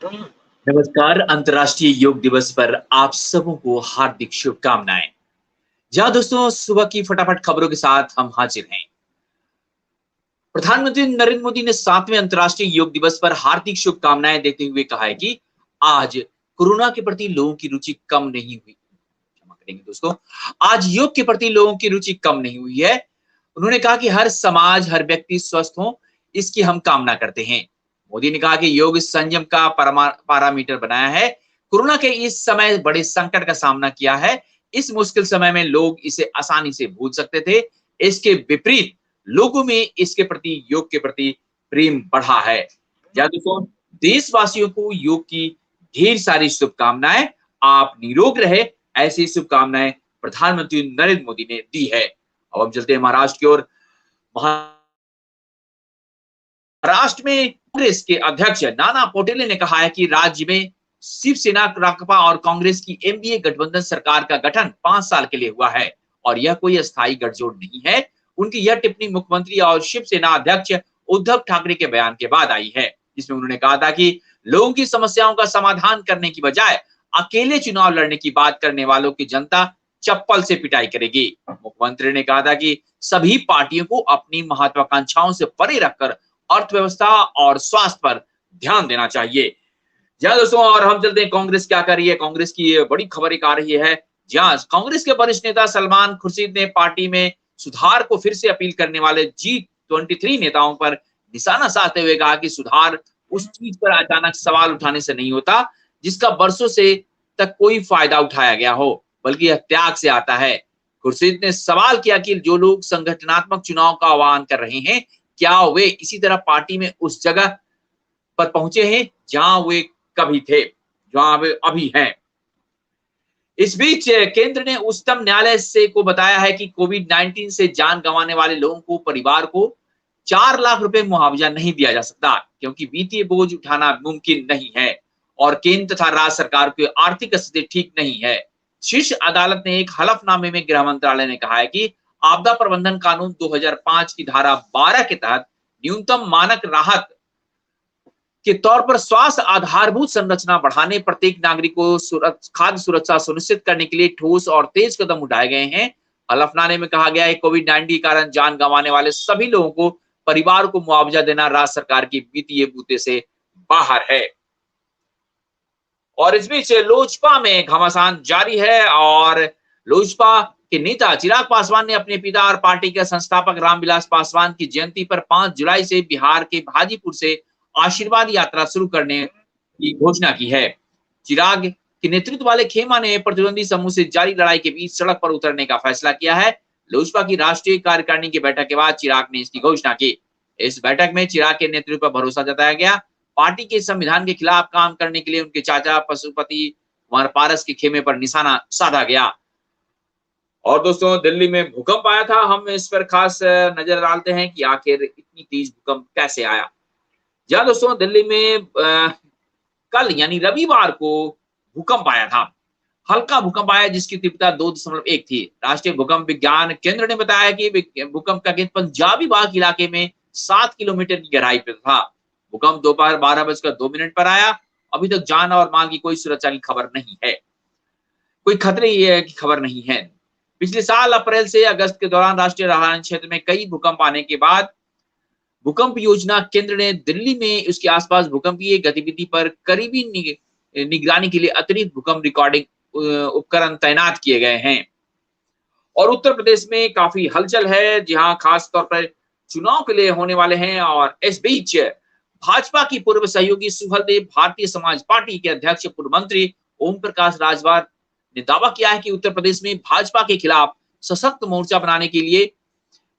नमस्कार। अंतर्राष्ट्रीय योग दिवस पर आप सबों को हार्दिक शुभकामनाएं। जहां दोस्तों सुबह की फटाफट खबरों के साथ हम हाजिर हैं। प्रधानमंत्री नरेंद्र मोदी ने 7वें अंतर्राष्ट्रीय योग दिवस पर हार्दिक शुभकामनाएं देते हुए कहा है कि आज कोरोना के प्रति लोगों की रुचि कम नहीं हुई। क्षमा करेंगे दोस्तों, आज योग के प्रति लोगों की रुचि कम नहीं हुई है। उन्होंने कहा कि हर समाज, हर व्यक्ति स्वस्थ हो, इसकी हम कामना करते हैं। मोदी ने कहा कि योग संयम का पैरामीटर बनाया है। कोरोना के इस समय बड़े संकट का सामना किया है। इस मुश्किल समय में लोग इसे आसानी से भूल सकते थे। इसके विपरीत लोगों में इसके प्रति, योग के प्रति प्रेम बढ़ा है। या दोस्तों, देशवासियों को योग की ढेर सारी शुभकामनाएं। आप निरोग रहे, ऐसी शुभकामनाएं प्रधानमंत्री नरेंद्र मोदी ने दी है। अब हम चलते हैं महाराष्ट्र की ओर। महाराष्ट्र में कांग्रेस के अध्यक्ष नाना पटोले ने कहा है कि राज्य में शिवसेना, राकपा और कांग्रेस की एनडीए गठबंधन सरकार का गठन 5 साल के लिए हुआ है और यह कोई अस्थायी गठजोड़ नहीं है। उनकी यह टिप्पणी मुख्यमंत्री और शिवसेना अध्यक्ष उद्धव ठाकरे के बयान के बाद आई है, जिसमें उन्होंने कहा था कि लोगों की समस्याओं का समाधान करने की बजाय अकेले चुनाव लड़ने की बात करने वालों की जनता चप्पल से पिटाई करेगी। मुख्यमंत्री ने कहा था कि सभी पार्टियों को अपनी महत्वाकांक्षाओं से परे रखकर अर्थव्यवस्था और स्वास्थ्य पर ध्यान देना चाहिए। जहां दोस्तों, और हम चलते हैं कांग्रेस क्या कर रही है। कांग्रेस की बड़ी खबर एक आ रही है, जहां कांग्रेस के वरिष्ठ नेता सलमान खुर्शीद ने पार्टी में सुधार को फिर से अपील करने वाले G23 नेताओं पर निशाना साधते हुए कहा कि सुधार उस चीज पर अचानक सवाल उठाने से नहीं होता जिसका वर्षों से तक कोई फायदा उठाया गया हो, बल्कि यह त्याग से आता है। खुर्शीद ने सवाल किया कि जो लोग संगठनात्मक चुनाव का आह्वान कर रहे हैं, क्या वे इसी तरह पार्टी में उस जगह पर पहुंचे हैं जहां वे कभी थे, जहां वे अभी हैं। इस बीच केंद्र ने उच्चतम न्यायालय से को बताया है कि कोविड-19 से जान गंवाने वाले लोगों को परिवार को 4 लाख रुपए मुआवजा नहीं दिया जा सकता, क्योंकि वित्तीय बोझ उठाना मुमकिन नहीं है और केंद्र तथा राज्य सरकार की आर्थिक स्थिति ठीक नहीं है। शीर्ष अदालत ने एक हलफनामे में गृह मंत्रालय ने कहा है कि आपदा प्रबंधन कानून 2005 की धारा 12 के तहत न्यूनतम मानक राहत के तौर पर स्वास्थ्य आधारभूत संरचना बढ़ाने, प्रत्येक नागरिक को खाद्य सुरक्षा सुनिश्चित करने के लिए ठोस और तेज कदम उठाए गए हैं। हलफनामे में कहा गया है कोविड-19 के कारण जान गंवाने वाले सभी लोगों को परिवार को मुआवजा देना राज्य सरकार की वित्तीय बूते से बाहर है। और इस बीच लोजपा में घमासान जारी है और लोजपा के नेता चिराग पासवान ने अपने पिता और पार्टी के संस्थापक रामविलास पासवान की जयंती पर 5 जुलाई से बिहार के हाजीपुर से आशीर्वाद यात्रा शुरू करने की घोषणा की है। चिराग के नेतृत्व वाले खेमा ने प्रतिद्वंदी समूह से जारी लड़ाई के बीच सड़क पर उतरने का फैसला किया है। लोजपा की राष्ट्रीय कार्यकारिणी की बैठक के बाद चिराग ने इसकी घोषणा की। इस बैठक में चिराग के नेतृत्व पर भरोसा जताया गया। पार्टी के संविधान के खिलाफ काम करने के लिए उनके चाचा पशुपति कुमार पारस के खेमे पर निशाना साधा गया। और दोस्तों, दिल्ली में भूकंप आया था। हम इस पर खास नजर डालते हैं कि आखिर इतनी तेज भूकंप कैसे आया। जहां दोस्तों दिल्ली में कल यानी रविवार को भूकंप आया था। हल्का भूकंप आया जिसकी तीव्रता 2.1 थी। राष्ट्रीय भूकंप विज्ञान केंद्र ने बताया कि भूकंप का केंद्र पंजाबी बाग इलाके में 7 किलोमीटर की गहराई पर था। भूकंप दोपहर 12:02 पर आया। अभी तक जान और माल की कोई सुरक्षा की खबर नहीं है, कोई खतरे की खबर नहीं है। पिछले साल अप्रैल से अगस्त के दौरान राष्ट्रीय राजधानी क्षेत्र में कई भूकंप आने के बाद भूकंप योजना केंद्र ने दिल्ली में उसके आसपास भूकंपीय गतिविधि पर करीबी निगरानी के लिए अतिरिक्त भूकंप रिकॉर्डिंग उपकरण तैनात किए गए हैं। और उत्तर प्रदेश में काफी हलचल है, जहां खास तौर पर चुनाव के लिए होने वाले हैं। और इस बीच भाजपा की पूर्व सहयोगी सुहलदेव भारतीय समाज पार्टी के अध्यक्ष पूर्व मंत्री ओम प्रकाश राजभर ने दावा किया है कि उत्तर प्रदेश में भाजपा के खिलाफ सशक्त मोर्चा बनाने के लिए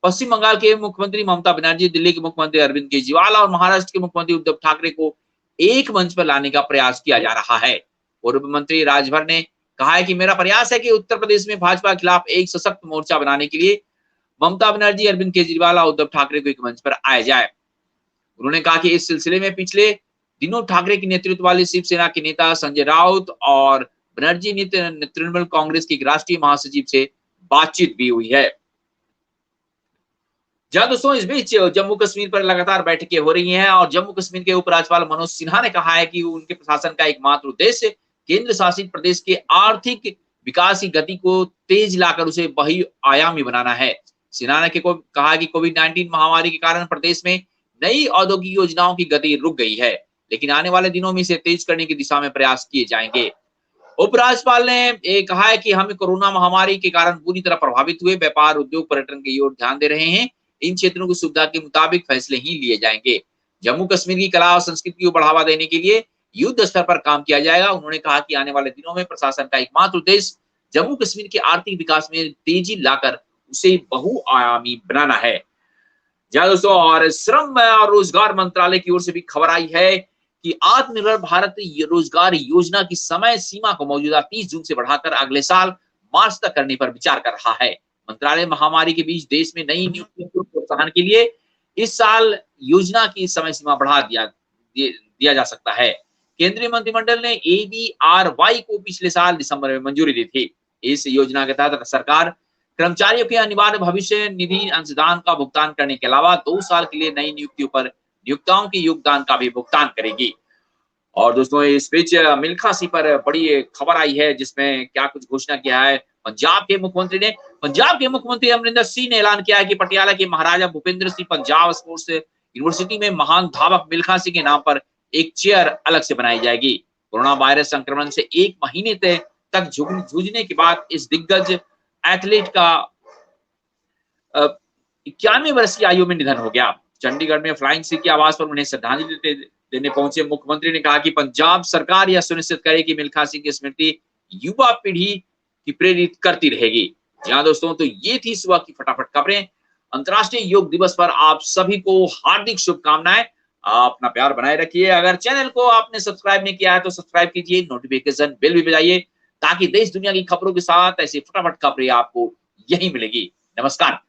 पश्चिम बंगाल के मुख्यमंत्री ममता बनर्जी, दिल्ली के मुख्यमंत्री अरविंद केजरीवाल और महाराष्ट्र के मुख्यमंत्री उद्धव ठाकरे को एक मंच पर लाने का प्रयास किया जा रहा है। पूर्व मंत्री राजभर ने कहा है कि मेरा प्रयास है कि उत्तर प्रदेश में भाजपा के खिलाफ एक सशक्त मोर्चा बनाने के लिए ममता बनर्जी, अरविंद केजरीवाल और उद्धव ठाकरे को एक मंच पर आया जाए। उन्होंने कहा कि इस सिलसिले में पिछले दिनों ठाकरे के नेतृत्व वाली शिवसेना के नेता संजय राउत और बनर्जी ने तृणमूल कांग्रेस के राष्ट्रीय महासचिव से बातचीत भी हुई है। जहां दोस्तों इस बीच जम्मू कश्मीर पर लगातार बैठकें हो रही हैं और जम्मू कश्मीर के उपराज्यपाल मनोज सिन्हा ने कहा है कि उनके प्रशासन का एकमात्र उद्देश्य केंद्र शासित प्रदेश के आर्थिक विकास की गति को तेज लाकर उसे बहुआयामी बनाना है। सिन्हा ने कहा कि कोविड-19 महामारी के कारण प्रदेश में नई औद्योगिक योजनाओं की गति रुक गई है, लेकिन आने वाले दिनों में इसे तेज करने की दिशा में प्रयास किए जाएंगे। उपराज्यपाल ने ये कहा है कि हम कोरोना महामारी के कारण पूरी तरह प्रभावित हुए व्यापार, उद्योग, पर्यटन की ओर ध्यान दे रहे हैं। इन क्षेत्रों की सुविधा के मुताबिक फैसले ही लिए जाएंगे। जम्मू कश्मीर की कला और संस्कृति को बढ़ावा देने के लिए युद्ध स्तर पर काम किया जाएगा। उन्होंने कहा कि आने वाले दिनों में प्रशासन का एकमात्र उद्देश्य जम्मू कश्मीर के आर्थिक विकास में तेजी लाकर उसे बहुआयामी बनाना है। जहाँ दोस्तों और श्रम और रोजगार मंत्रालय की ओर से भी खबर आई है कि आत्मनिर्भर भारत रोजगार योजना की समय सीमा को मौजूदा 30 जून से बढ़ाकर अगले साल मार्च तक करने पर विचार कर रहा है। मंत्रालय महामारी के बीच देश में नई नियुक्तियों को प्रोत्साहन के लिए इस साल योजना की समय सीमा बढ़ा दिया जा सकता है। केंद्रीय मंत्रिमंडल ने एबीआरवाई को पिछले साल दिसंबर में मंजूरी दी थी। इस योजना के तहत सरकार कर्मचारियों के अनिवार्य भविष्य निधि अंशदान का भुगतान करने के अलावा 2 साल के लिए नई नियुक्तियों पर नियोक्ताओं के योगदान का भी भुगतान करेगी। और दोस्तों इस बीच मिल्खा सिंह पर बड़ी खबर आई है जिसमें क्या कुछ घोषणा किया है। पंजाब के मुख्यमंत्री अमरिंदर सिंह ने ऐलान किया है कि पटियाला के महाराजा भूपेंद्र सिंह पंजाब स्पोर्ट्स यूनिवर्सिटी में महान धावक मिल्खा सिंह के नाम पर एक चेयर अलग से बनाई जाएगी। कोरोना वायरस संक्रमण से 1 महीने तक जूझने के बाद इस दिग्गज एथलीट का 91 वर्ष की आयु में निधन हो गया। चंडीगढ़ में फ्लाइंग सिख के आवास पर उन्हें श्रद्धांजलि देने पहुंचे मुख्यमंत्री ने कहा कि पंजाब सरकार यह सुनिश्चित करे कि मिल्खा सिंह की स्मृति युवा पीढ़ी की प्रेरित करती रहेगी। जी हाँ दोस्तों, तो ये थी सुबह की फटाफट खबरें। अंतर्राष्ट्रीय योग दिवस पर आप सभी को हार्दिक शुभकामनाएं। आप अपना प्यार बनाए रखिए। अगर चैनल को आपने सब्सक्राइब नहीं किया है तो सब्सक्राइब कीजिए, नोटिफिकेशन बेल भी बजाइए ताकि देश दुनिया की खबरों के साथ ऐसी फटाफट खबरें आपको यही मिलेगी। नमस्कार।